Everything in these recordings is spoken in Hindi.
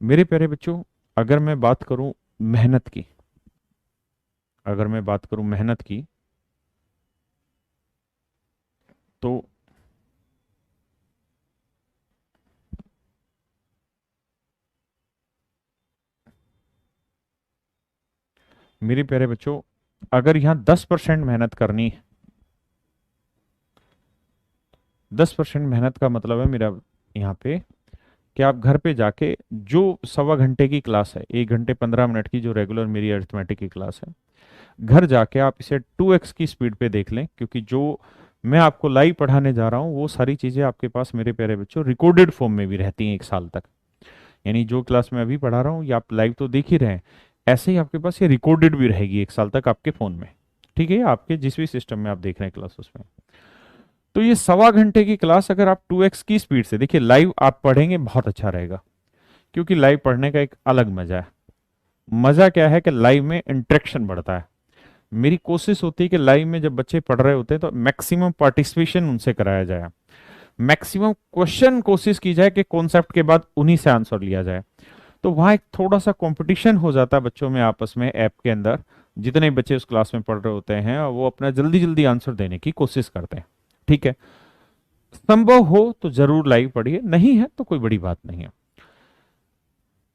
मेरे प्यारे बच्चों, अगर मैं बात करूं मेहनत की, अगर मैं बात करूं मेहनत की, तो मेरे प्यारे बच्चों, अगर यहां 10% मेहनत करनी है, 10% मेहनत का मतलब है मेरा यहाँ पे कि आप घर पे जाके जो सवा घंटे की क्लास है, 1 घंटे 15 मिनट की जो रेगुलर मेरी अरिथमेटिक की क्लास है, घर जाके आप इसे 2x की स्पीड पे देख लें, क्योंकि जो मैं आपको लाइव पढ़ाने जा रहा हूँ वो सारी चीज़ें आपके पास मेरे प्यारे बच्चों रिकॉर्डेड फॉर्म में भी रहती हैं 1 साल तक। यानी जो क्लास मैं अभी पढ़ा रहा हूँ ये आप लाइव तो देख ही रहे हैं, ऐसे ही आपके पास ये रिकॉर्डेड भी रहेगी 1 साल तक आपके फ़ोन में। ठीक है, आपके जिस भी सिस्टम में आप देख रहे हैं क्लास उसमें। तो ये सवा घंटे की क्लास अगर आप 2x की स्पीड से देखिए, लाइव आप पढ़ेंगे बहुत अच्छा रहेगा, क्योंकि लाइव पढ़ने का एक अलग मजा है। मजा क्या है कि लाइव में इंटरेक्शन बढ़ता है। मेरी कोशिश होती है कि लाइव में जब बच्चे पढ़ रहे होते हैं तो मैक्सिमम पार्टिसिपेशन उनसे कराया जाए, मैक्सिमम क्वेश्चन कोशिश की जाए कि कॉन्सेप्ट के बाद उन्हीं से आंसर लिया जाए। तो वहाँ एक थोड़ा सा कंपटीशन हो जाता है बच्चों में आपस में, ऐप के अंदर जितने बच्चे उस क्लास में पढ़ रहे होते हैं वो अपना जल्दी जल्दी आंसर देने की कोशिश करते हैं। ठीक है, संभव हो तो जरूर लाइव पढ़िए, नहीं है तो कोई बड़ी बात नहीं है।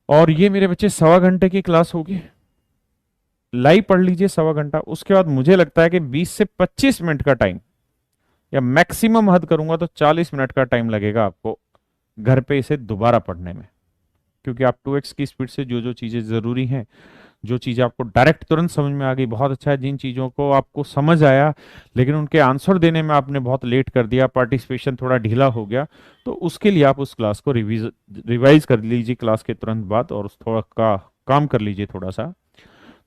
और ये मेरे बच्चे सवा घंटे की क्लास होगी, लाइव पढ़ लीजिए सवा घंटा, उसके बाद मुझे लगता है कि 20 से 25 मिनट का टाइम, या मैक्सिमम हद करूंगा तो 40 मिनट का टाइम लगेगा आपको घर पे इसे दोबारा पढ़ने में। क्योंकि आप 2x की स्पीड से जो जो चीजें जरूरी हैं, जो चीजें आपको डायरेक्ट तुरंत समझ में आ गई, बहुत अच्छा है। जिन चीजों को आपको समझ आया लेकिन उनके आंसर देने में आपने बहुत लेट कर दिया, पार्टिसिपेशन थोड़ा ढीला हो गया, तो उसके लिए आप उस क्लास को रिवाइज कर लीजिए क्लास के तुरंत बाद, और उस थोड़ा का काम कर लीजिए थोड़ा सा।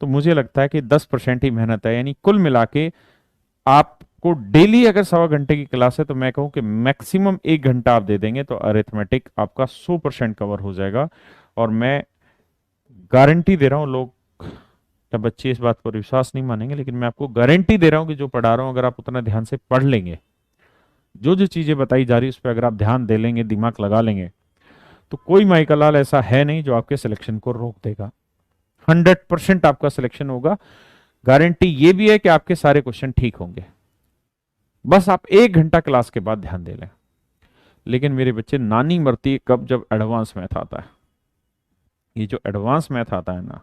तो मुझे लगता है कि 10% ही मेहनत है, यानी कुल मिला के आपको डेली अगर सवा घंटे की क्लास है तो मैं कहूँ कि मैक्सिमम 1 घंटा आप दे देंगे तो अरिथमेटिक आपका 100% कवर हो जाएगा। और मैं गारंटी दे रहा हूँ, लोग या बच्चे इस बात पर विश्वास नहीं मानेंगे, लेकिन मैं आपको गारंटी दे रहा हूँ कि जो पढ़ा रहा हूँ अगर आप उतना ध्यान से पढ़ लेंगे, जो जो चीजें बताई जा रही है उस पर अगर आप ध्यान दे लेंगे, दिमाग लगा लेंगे, तो कोई माइका लाल ऐसा है नहीं जो आपके सिलेक्शन को रोक देगा। 100% आपका सिलेक्शन होगा। गारंटी ये भी है कि आपके सारे क्वेश्चन ठीक होंगे, बस आप 1 घंटा क्लास के बाद ध्यान दे लें। लेकिन मेरे बच्चे, नानी मरती है कब, जब एडवांस मैथ आता है। ये जो एडवांस मैथ आता है ना,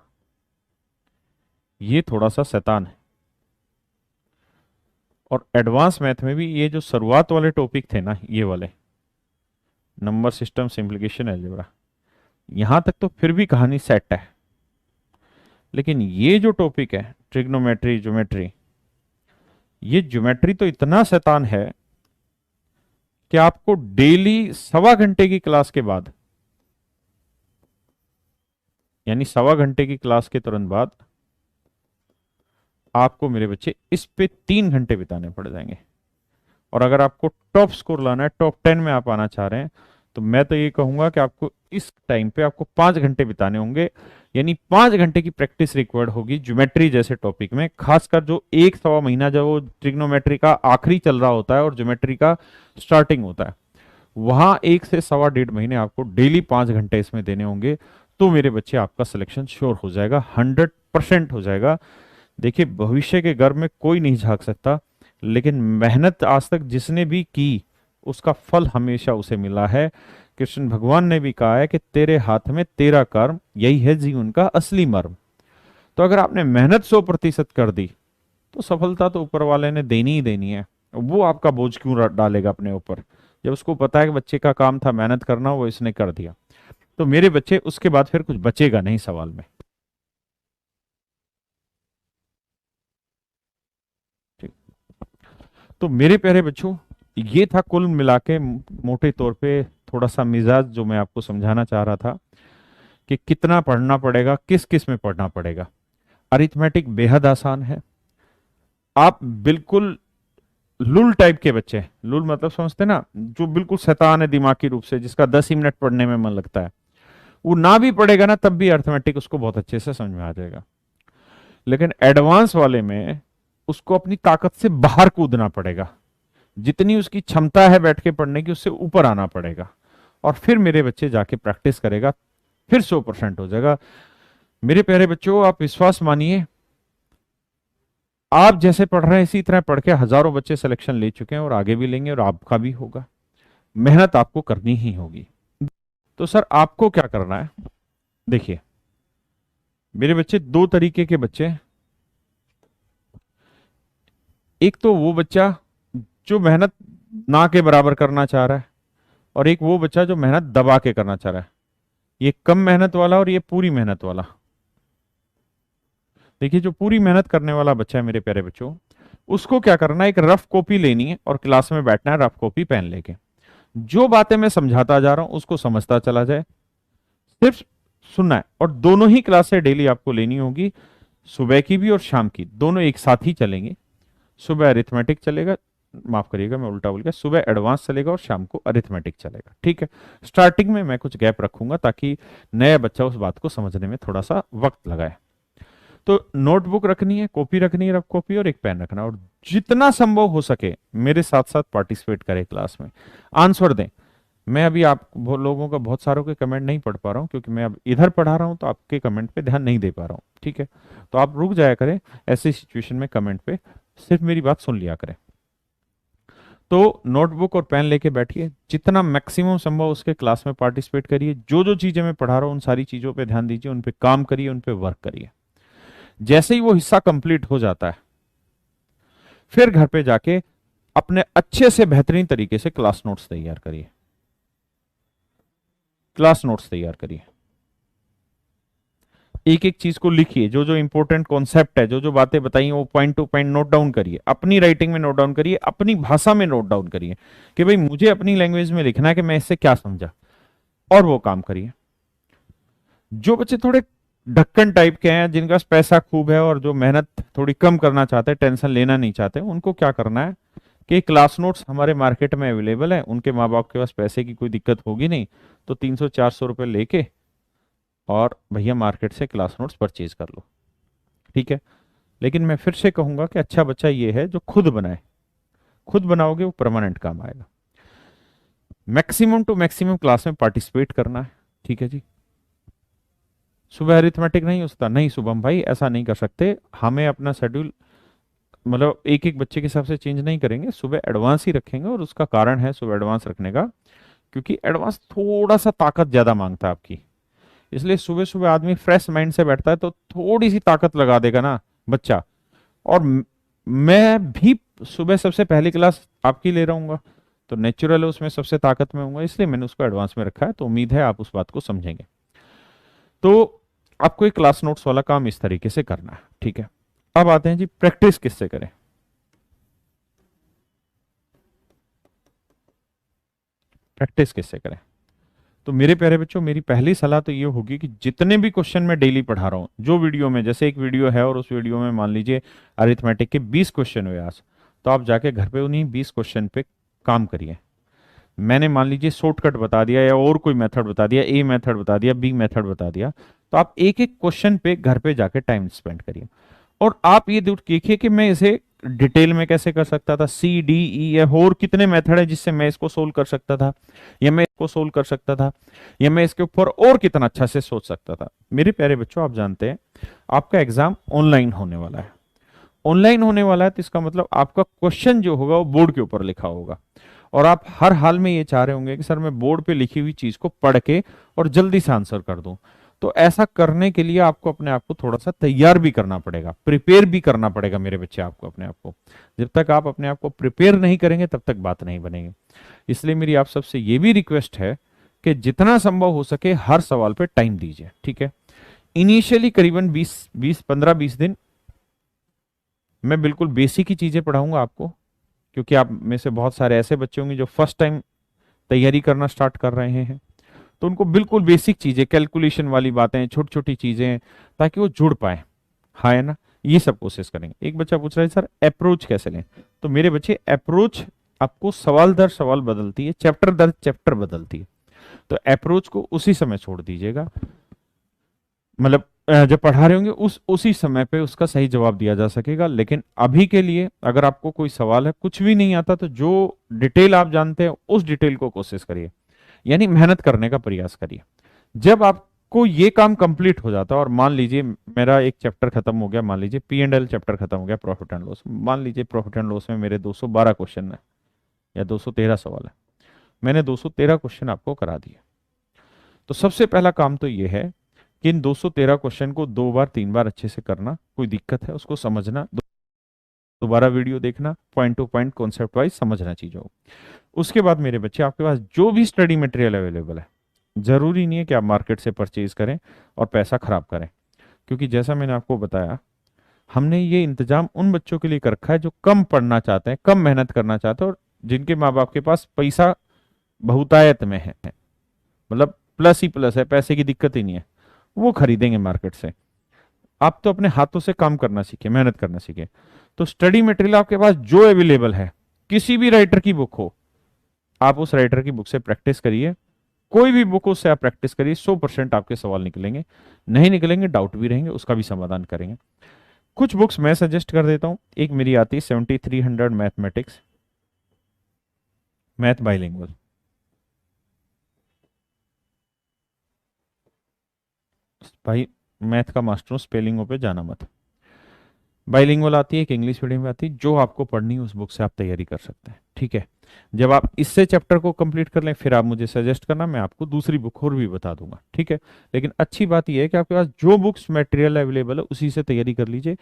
ये थोड़ा सा शैतान है। और एडवांस मैथ में भी ये जो शुरुआत वाले टॉपिक थे ना, ये वाले नंबर सिस्टम, सिंप्लीकेशन, अलजेब्रा, यहां तक तो फिर भी कहानी सेट है। लेकिन ये जो टॉपिक है ट्रिग्नोमेट्री, ज्योमेट्री, ये ज्योमेट्री तो इतना शैतान है कि आपको डेली सवा घंटे की क्लास के बाद, यानी सवा घंटे की क्लास के तुरंत बाद, आपको मेरे बच्चे इस पे 3 घंटे बिताने पड़ जाएंगे। और अगर आपको टॉप स्कोर लाना है, टॉप 10 में आप आना चाह रहे हैं, तो मैं तो ये कहूंगा कि आपको इस टाइम पे आपको 5 घंटे बिताने होंगे। यानी 5 घंटे की प्रैक्टिस रिक्वायर्ड होगी ज्योमेट्री जैसे टॉपिक में, खासकर जो 1 सवा महीना जब वो ट्रिग्नोमेट्री का आखिरी चल रहा होता है और ज्योमेट्री का स्टार्टिंग होता है, वहां 1 से 1.25 महीने आपको डेली 5 घंटे इसमें देने होंगे। तो मेरे बच्चे आपका सिलेक्शन श्योर हो जाएगा, 100% हो जाएगा। देखिए, भविष्य के गर्भ में कोई नहीं झांक सकता, लेकिन मेहनत आज तक जिसने भी की उसका फल हमेशा उसे मिला है। कृष्ण भगवान ने भी कहा है कि तेरे हाथ में तेरा कर्म, यही है जीवन का असली मर्म। तो अगर आपने मेहनत 100% कर दी तो सफलता तो ऊपर वाले ने देनी ही देनी है। वो आपका बोझ क्यों डालेगा अपने ऊपर, जब उसको पता है कि बच्चे का काम था मेहनत करना, वो इसने कर दिया। तो मेरे बच्चे, उसके बाद फिर कुछ बचेगा नहीं सवाल में। ठीक। तो मेरे प्यारे बच्चों, ये था कुल मिला के मोटे तौर पे थोड़ा सा मिजाज जो मैं आपको समझाना चाह रहा था कि कितना पढ़ना पड़ेगा, किस किस में पढ़ना पड़ेगा। अरिथमेटिक बेहद आसान है। आप बिल्कुल लुल टाइप के बच्चे, लुल मतलब समझते ना, जो बिल्कुल शैतान है दिमागी रूप से, जिसका 10 ही मिनट पढ़ने में मन लगता है, वो ना भी पढ़ेगा ना तब भी अरिथमेटिक उसको बहुत अच्छे से समझ में आ जाएगा। लेकिन एडवांस वाले में उसको अपनी ताकत से बाहर कूदना पड़ेगा, जितनी उसकी क्षमता है बैठ के पढ़ने की उससे ऊपर आना पड़ेगा, और फिर मेरे बच्चे जाके प्रैक्टिस करेगा, फिर 100% हो जाएगा। मेरे प्यारे बच्चों, आप विश्वास मानिए, आप जैसे पढ़ रहे हैं इसी तरह पढ़ के हजारों बच्चे सिलेक्शन ले चुके हैं और आगे भी लेंगे, और आपका भी होगा। मेहनत आपको करनी ही होगी। तो सर आपको क्या करना है? देखिए मेरे बच्चे, दो तरीके के बच्चे हैं। एक तो वो बच्चा जो मेहनत ना के बराबर करना चाह रहा है, और एक वो बच्चा जो मेहनत दबा के करना चाह रहा है। ये कम मेहनत वाला और ये पूरी मेहनत वाला। देखिए जो पूरी मेहनत करने वाला बच्चा है मेरे प्यारे बच्चों, उसको क्या करना है, एक रफ कॉपी लेनी है और क्लास में बैठना है रफ कॉपी पेन लेके। जो बातें मैं समझाता जा रहा हूं उसको समझता चला जाए, सिर्फ सुनना है। और दोनों ही क्लासें डेली आपको लेनी होगी, सुबह की भी और शाम की, दोनों एक साथ ही चलेंगे। सुबह अरिथमेटिक चलेगा, माफ करिएगा मैं उल्टा बोल गया, सुबह एडवांस चलेगा और शाम को अरिथमेटिक चलेगा, ठीक है। स्टार्टिंग में मैं कुछ गैप रखूंगा ताकि नया बच्चा उस बात को समझने में थोड़ा सा वक्त लगाए। तो नोटबुक रखनी है, कॉपी रखनी है, रफ कॉपी, और एक पेन रखना, और जितना संभव हो सके मेरे साथ साथ पार्टिसिपेट करें क्लास में, आंसर दें। मैं अभी आप लोगों का बहुत सारों के कमेंट नहीं पढ़ पा रहा हूँ क्योंकि मैं अब इधर पढ़ा रहा हूँ, तो आपके कमेंट पे ध्यान नहीं दे पा रहा हूँ, ठीक है। तो आप रुक जाया करें ऐसी सिचुएशन में, कमेंट पे सिर्फ मेरी बात सुन लिया करें। तो नोटबुक और पेन लेके बैठिए, जितना मैक्सिमम संभव उसके क्लास में पार्टिसिपेट करिए। जो जो चीजें मैं पढ़ा रहा हूँ उन सारी चीजों पे ध्यान दीजिए, उन पे काम करिए, उन पे वर्क करिए। जैसे ही वो हिस्सा कंप्लीट हो जाता है, फिर घर पे जाके अपने अच्छे से बेहतरीन तरीके से क्लास नोट्स तैयार करिए। क्लास नोट्स तैयार करिए, एक एक चीज को लिखिए, जो जो इंपॉर्टेंट कॉन्सेप्ट है, जो जो बातें बताई वो point two point note down करिए, अपनी राइटिंग में नोट डाउन करिए, अपनी भाषा में नोट डाउन करिए कि भाई मुझे अपनी लैंग्वेज में लिखना है कि मैं इससे क्या समझा, और वो काम करिए। जो बच्चे थोड़े ढक्कन टाइप के हैं, जिनके पास पैसा खूब है और जो मेहनत थोड़ी कम करना चाहते हैं, टेंशन लेना नहीं चाहते, उनको क्या करना है कि क्लास नोट्स हमारे मार्केट में अवेलेबल है, उनके माँ बाप के पास पैसे की कोई दिक्कत होगी नहीं, तो 300-400 रुपये लेके और भैया मार्केट से क्लास नोट्स परचेज कर लो, ठीक है। लेकिन मैं फिर से कहूंगा कि अच्छा बच्चा ये है जो खुद बनाए। खुद बनाओगे वो परमानेंट काम आएगा। मैक्सिमम टू मैक्सिमम क्लास में पार्टिसिपेट करना है, ठीक है जी। सुबह अरिथमेटिक नहीं होता, नहीं शुभम भाई ऐसा नहीं कर सकते, हमें अपना शेड्यूल मतलब एक एक बच्चे के हिसाब से चेंज नहीं करेंगे, सुबह एडवांस ही रखेंगे। और उसका कारण है सुबह एडवांस रखने का, क्योंकि एडवांस थोड़ा सा ताकत ज्यादा मांगता है आपकी, इसलिए सुबह सुबह आदमी फ्रेश माइंड से बैठता है तो थोड़ी सी ताकत लगा देगा ना बच्चा। और मैं भी सुबह सबसे पहली क्लास आपकी ले रहा हूँ, तो नेचुरल है उसमें सबसे ताकत में हूँ, इसलिए मैंने उसको एडवांस में रखा है। तो उम्मीद है आप उस बात को समझेंगे। तो आपको एक क्लास नोट्स वाला काम इस तरीके से करना है, ठीक है। अब आते हैं जी प्रैक्टिस किससे करें। प्रैक्टिस किससे करें? तो मेरे प्यारे बच्चों, मेरी पहली सलाह तो ये होगी कि जितने भी क्वेश्चन मैं डेली पढ़ा रहा हूँ, जो वीडियो में, जैसे एक वीडियो है और उस वीडियो में मान लीजिए अरिथमेटिक के 20 क्वेश्चन हुए आज, तो आप जाके घर पे उन्हीं 20 क्वेश्चन पे काम करिए। मैंने मान लीजिए शॉर्टकट बता दिया या और कोई मेथड बता दिया, ए मेथड बता दिया, बी मेथड बता दिया, तो आप एक एक क्वेश्चन पे घर पे जाके टाइम स्पेंड करिए। और आप ये देखिए कि मैं इसे डिटेल में कैसे कर सकता था, सी डी ई या और कितने मेथड है जिससे मैं इसको सोल्व कर सकता था, या मैं इसको सोल्व कर सकता था, या मैं इसके ऊपर और कितना अच्छा से सोच सकता था। मेरे प्यारे बच्चों, आप जानते हैं आपका एग्जाम ऑनलाइन होने वाला है। ऑनलाइन होने वाला है तो इसका मतलब आपका क्वेश्चन जो होगा वो बोर्ड के ऊपर लिखा होगा, और आप हर हाल में ये चाह रहे होंगे कि सर मैं बोर्ड पे लिखी हुई चीज को पढ़ के और जल्दी से आंसर कर दूं। तो ऐसा करने के लिए आपको अपने आप को थोड़ा सा तैयार भी करना पड़ेगा, प्रिपेयर भी करना पड़ेगा मेरे बच्चे आपको अपने आप को। जब तक आप अपने आप को प्रिपेयर नहीं करेंगे तब तक बात नहीं बनेगी। इसलिए मेरी आप सबसे ये भी रिक्वेस्ट है कि जितना संभव हो सके हर सवाल पे टाइम दीजिए, ठीक है। इनिशियली करीबन 15-20 दिन मैं बिल्कुल बेसिक ही चीजें पढ़ाऊंगा आपको, क्योंकि आप में से बहुत सारे ऐसे बच्चे होंगे जो फर्स्ट टाइम तैयारी करना स्टार्ट कर रहे हैं, तो उनको बिल्कुल बेसिक चीजें, कैलकुलेशन वाली बातें, छोटी छोटी चीजें, ताकि वो जुड़ पाए। हाँ है ना, ये सब कोशिश करेंगे। एक बच्चा पूछ रहा है सर अप्रोच कैसे लें, तो मेरे बच्चे अप्रोच आपको सवाल दर सवाल बदलती है, चैप्टर दर चैप्टर बदलती है, तो अप्रोच को उसी समय छोड़ दीजिएगा। मतलब जब पढ़ा रहे होंगे उसी समय पे उसका सही जवाब दिया जा सकेगा। लेकिन अभी के लिए अगर आपको कोई सवाल है, कुछ भी नहीं आता, तो जो डिटेल आप जानते हैं उस डिटेल को कोशिश करिए, यानी मेहनत करने का प्रयास करिए। जब आप आपको ये काम कंप्लीट हो जाता है और मान लीजिए मेरा एक चैप्टर खत्म हो गया, मान लीजिए P&L चैप्टर खत्म हो गया, प्रॉफिट एंड लॉस, मान लीजिए प्रॉफिट एंड लॉस में मेरे 212 क्वेश्चन है या 213 सवाल है, मैंने 213 क्वेश्चन आपको करा दिए। तो सबसे पहला काम तो ये है कि इन 213 क्वेश्चन को 2 बार 3 बार अच्छे से करना, कोई दिक्कत है उसको समझना, दोबारा वीडियो देखना, point two point concept wise समझना चीजों को। उसके बाद मेरे बच्चे आपके पास जो भी स्टडी मटेरियल अवेलेबल है, जरूरी नहीं है कि आप मार्केट से परचेज करें और पैसा खराब करें, क्योंकि जैसा मैंने आपको बताया हमने ये इंतजाम उन बच्चों के लिए कर रखा है जो कम पढ़ना चाहते हैं, कम मेहनत करना चाहते हैं और जिनके माँ बाप के पास पैसा बहुतायत में है, मतलब प्लस ही प्लस है, पैसे की दिक्कत ही नहीं है, वो खरीदेंगे मार्केट से। आप तो अपने हाथों से काम करना सीखे, मेहनत करना सीखे। तो स्टडी मटेरियल आपके पास जो अवेलेबल है, किसी भी राइटर की बुक हो, आप उस राइटर की बुक से प्रैक्टिस करिए, कोई भी बुक उससे आप प्रैक्टिस करिए, 100% आपके सवाल निकलेंगे, नहीं निकलेंगे डाउट भी रहेंगे, उसका भी समाधान करेंगे। कुछ बुक्स मैं सजेस्ट कर देता हूं। एक मेरी आती है 7300 मैथमेटिक्स, मैथ बाइलिंगुअल, भाई मैथ का मास्टर हूं, स्पेलिंगों पे जाना मत। बाइलिंगुअल आती है, एक इंग्लिश मीडियम में आती है, जो आपको पढ़नी है उस बुक से आप तैयारी कर सकते हैं, ठीक है। जब आप इससे चैप्टर को कंप्लीट कर लें फिर आप मुझे सजेस्ट करना, मैं आपको दूसरी बुक और भी बता दूंगा, ठीक है। लेकिन अच्छी बात यह है कि आपके पास जो बुक्स मटेरियल अवेलेबल है उसी से तैयारी कर लीजिए।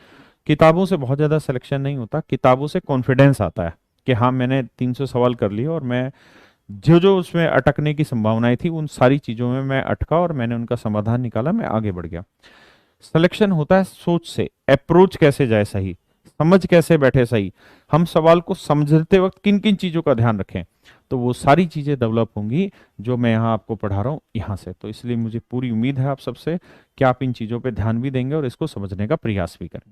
किताबों से बहुत ज़्यादा सिलेक्शन नहीं होता, किताबों से कॉन्फिडेंस आता है कि हाँ मैंने 300 सवाल कर लिए और मैं जो जो उसमें अटकने की संभावनाएं थी उन सारी चीज़ों में मैं अटका और मैंने उनका समाधान निकाला, मैं आगे बढ़ गया। सिलेक्शन होता है सोच से, अप्रोच कैसे जाए सही, समझ कैसे बैठे सही, हम सवाल को समझते वक्त किन किन चीज़ों का ध्यान रखें, तो वो सारी चीज़ें डेवलप होंगी जो मैं यहाँ आपको पढ़ा रहा हूँ यहाँ से। तो इसलिए मुझे पूरी उम्मीद है आप सबसे कि आप इन चीज़ों पे ध्यान भी देंगे और इसको समझने का प्रयास भी करेंगे।